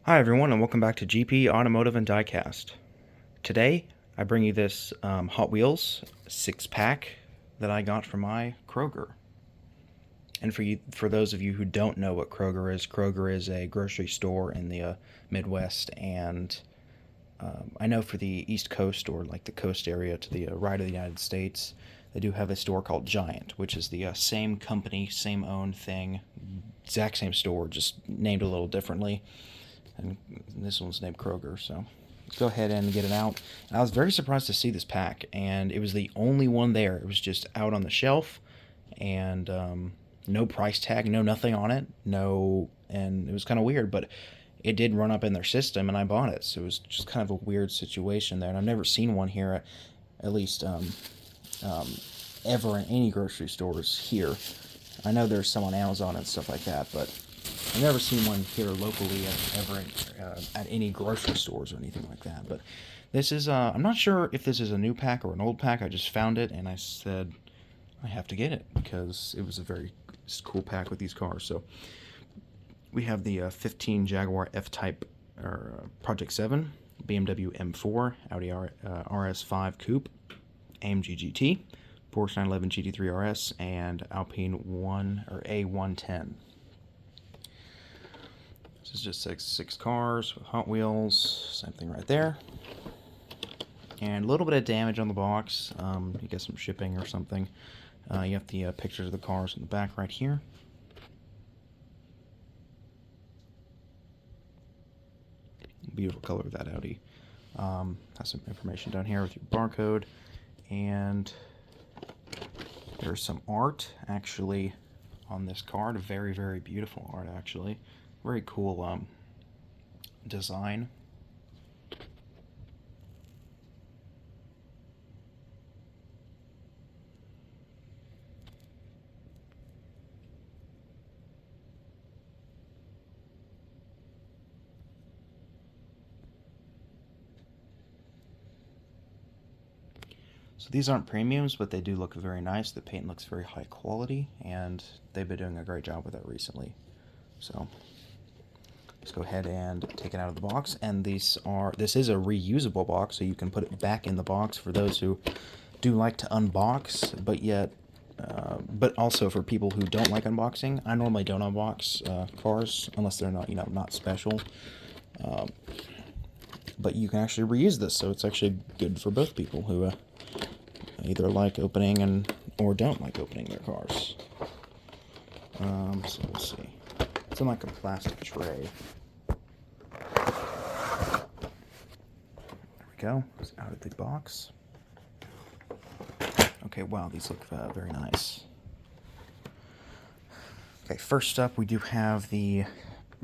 Hi everyone and welcome back to GP Automotive and Diecast. Today I bring you this Hot Wheels 6-pack that I got from my Kroger. And for those of you who don't know what Kroger is a grocery store in the Midwest, and I know for the East Coast or like the coast area to the right of the United States, they do have a store called Giant, which is the same company, same owned thing, exact same store, just named a little differently. And this one's named Kroger, so let's go ahead and get it out. And I was very surprised to see this pack, and it was the only one there. It was just out on the shelf, and no price tag, no nothing on it, and it was kind of weird, but it did run up in their system, and I bought it. So it was just kind of a weird situation there, and I've never seen one here, at least ever in any grocery stores here. I know there's some on Amazon and stuff like that, but I've never seen one here locally ever at any grocery stores or anything like that. But this is, I'm not sure if this is a new pack or an old pack. I just found it and I said, I have to get it because it was a very cool pack with these cars. So we have the 15 Jaguar F-Type Project 7, BMW M4, Audi RS5 Coupe, AMG GT, Porsche 911 GT3 RS, and Alpine A110. This is just six cars with Hot Wheels, same thing right there. And a little bit of damage on the box. You get some shipping or something. You have the pictures of the cars in the back right here. Beautiful color of that Audi. Has some information down here with your barcode. And there's some art actually on this card. Very, very beautiful art actually. Very cool design. So these aren't premiums, but they do look very nice. The paint looks very high quality, and they've been doing a great job with it recently. So let's go ahead and take it out of the box. And this is a reusable box, so you can put it back in the box for those who do like to unbox, but also for people who don't like unboxing. I normally don't unbox cars unless they're not special. But you can actually reuse this, so it's actually good for both people who either like opening or don't like opening their cars. So let's see. It's in like a plastic tray. There we go. It's out of the box. Okay, wow, these look very nice. Okay, first up we do have the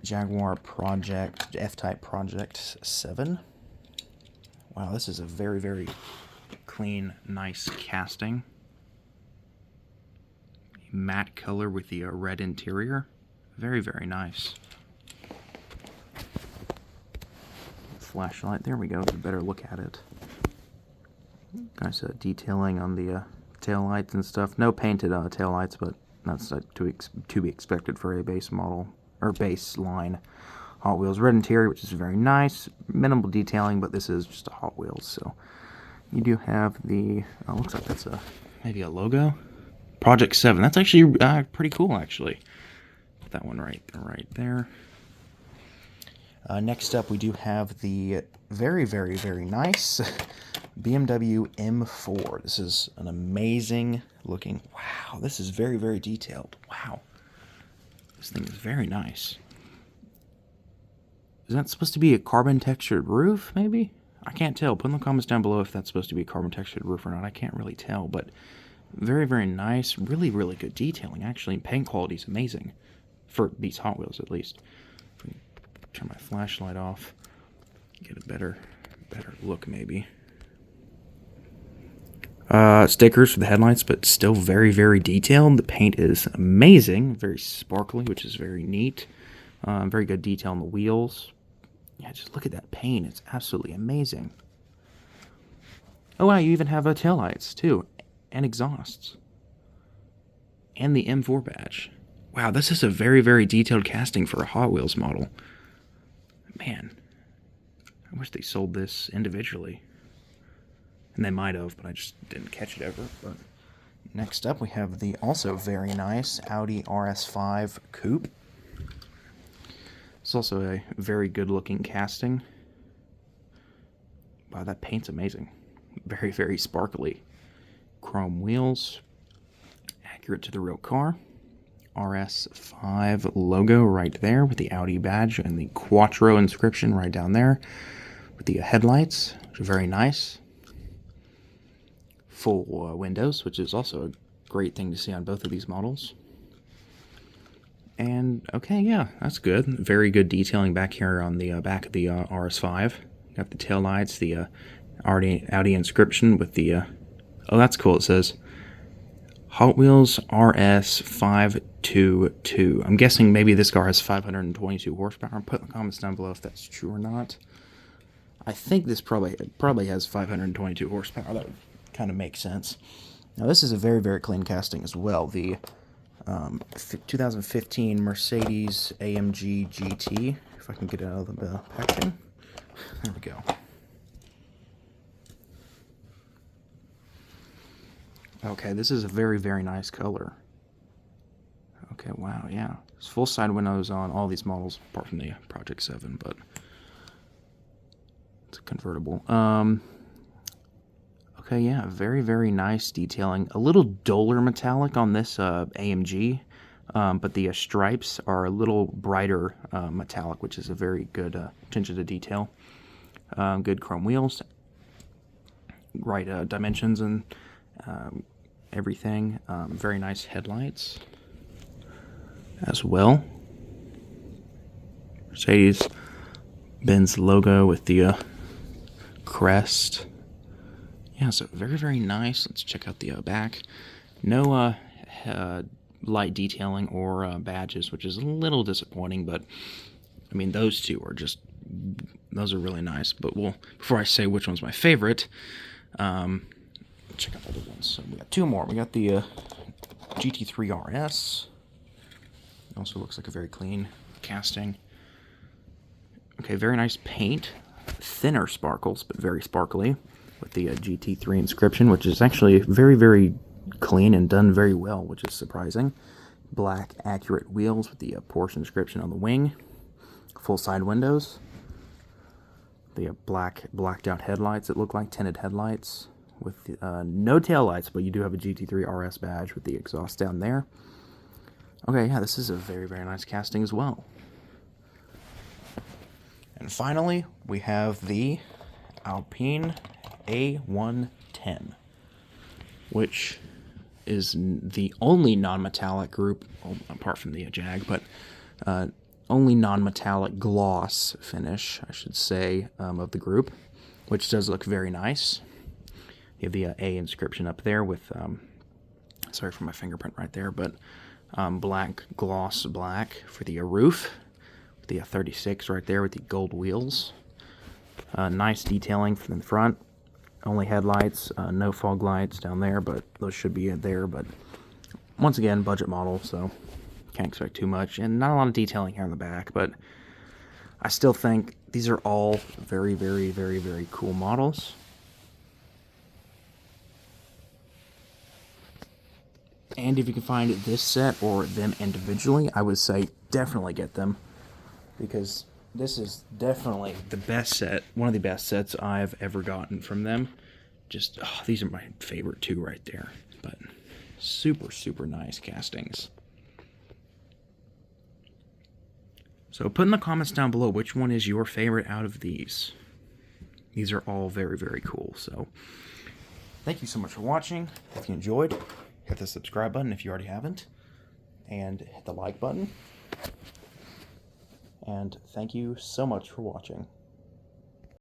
Jaguar F-Type Project 7. Wow, this is a very, very clean, nice casting. Matte color with the red interior. Very, very nice. Flashlight, there we go, a better look at it. Nice detailing on the tail lights and stuff. No painted tail lights, but that's to be expected for a base model or base line Hot Wheels. Red interior, which is very nice. Minimal detailing, but this is just a Hot Wheels. So you do have the looks like that's maybe a logo. Project 7. That's actually pretty cool, actually. Put that one right there. Next up, we do have the very, very, very nice BMW M4. This is an amazing looking. Wow, this is very, very detailed. Wow, this thing is very nice. Is that supposed to be a carbon textured roof? Maybe, I can't tell. Put in the comments down below if that's supposed to be a carbon textured roof or not. I can't really tell, but very, very nice. Really, really good detailing. Actually, paint quality is amazing for these Hot Wheels, at least. Turn my flashlight off, get a better look maybe. Stickers for the headlights, but still very, very detailed. The paint is amazing, very sparkly, which is very neat. Very good detail on the wheels. Yeah, just look at that paint. It's absolutely amazing. Oh wow, you even have taillights too, and exhausts. And the M4 badge. Wow, this is a very, very detailed casting for a Hot Wheels model. Man, I wish they sold this individually. And they might have, but I just didn't catch it ever. But next up, we have the also very nice Audi RS5 Coupe. It's also a very good-looking casting. Wow, that paint's amazing. Very, very sparkly. Chrome wheels. Accurate to the real car. RS5 logo right there with the Audi badge and the Quattro inscription right down there with the headlights, which are very nice. Full windows, which is also a great thing to see on both of these models. And okay, yeah, that's good. Very good detailing back here on the back of the RS5. Got the tail lights, the Audi inscription with the oh, that's cool. It says Hotwheels RS522. I'm guessing maybe this car has 522 horsepower. Put in the comments down below if that's true or not. I think this probably has 522 horsepower. That would kind of make sense. Now this is a very, very clean casting as well. The 2015 Mercedes AMG GT. If I can get it out of the packaging. There we go. Okay, this is a very, very nice color. Okay, wow, yeah. There's full side windows on all these models, apart from the Project 7, but it's a convertible. Okay, yeah, very, very nice detailing. A little duller metallic on this AMG, but the stripes are a little brighter metallic, which is a very good attention to detail. Good chrome wheels, right dimensions and everything. Very nice headlights as well. Mercedes-Benz logo with the crest. Yeah, so very, very nice. Let's check out the back. No light detailing or badges, which is a little disappointing, but I mean, those two are just, those are really nice. But before I say which one's my favorite, check out the other ones. So we got two more. We got the GT3 RS. Also looks like a very clean casting. Okay, very nice paint. Thinner sparkles, but very sparkly. With the GT3 inscription, which is actually very, very clean and done very well, which is surprising. Black accurate wheels with the Porsche inscription on the wing. Full side windows. The blacked out headlights, it looked like tinted headlights with no tail lights, but you do have a GT3 RS badge with the exhaust down there. Okay, yeah, this is a very, very nice casting as well. And finally, we have the Alpine A110, which is the only non-metallic group, well, apart from the Jag, but only non-metallic gloss finish, I should say, of the group, which does look very nice. You have the A inscription up there with, sorry for my fingerprint right there, but black gloss black for the roof, with the 36 right there with the gold wheels. Nice detailing from the front. Only headlights, no fog lights down there, but those should be in there. But once again, budget model, so can't expect too much. And not a lot of detailing here on the back, but I still think these are all very, very, very, very cool models. And if you can find this set or them individually, I would say definitely get them, because this is definitely the best set, one of the best sets I've ever gotten from them. Just, oh, these are my favorite two right there. But super, super nice castings. So put in the comments down below which one is your favorite out of these. These are all very, very cool. So thank you so much for watching. If you enjoyed, hit the subscribe button if you already haven't. And hit the like button. And thank you so much for watching.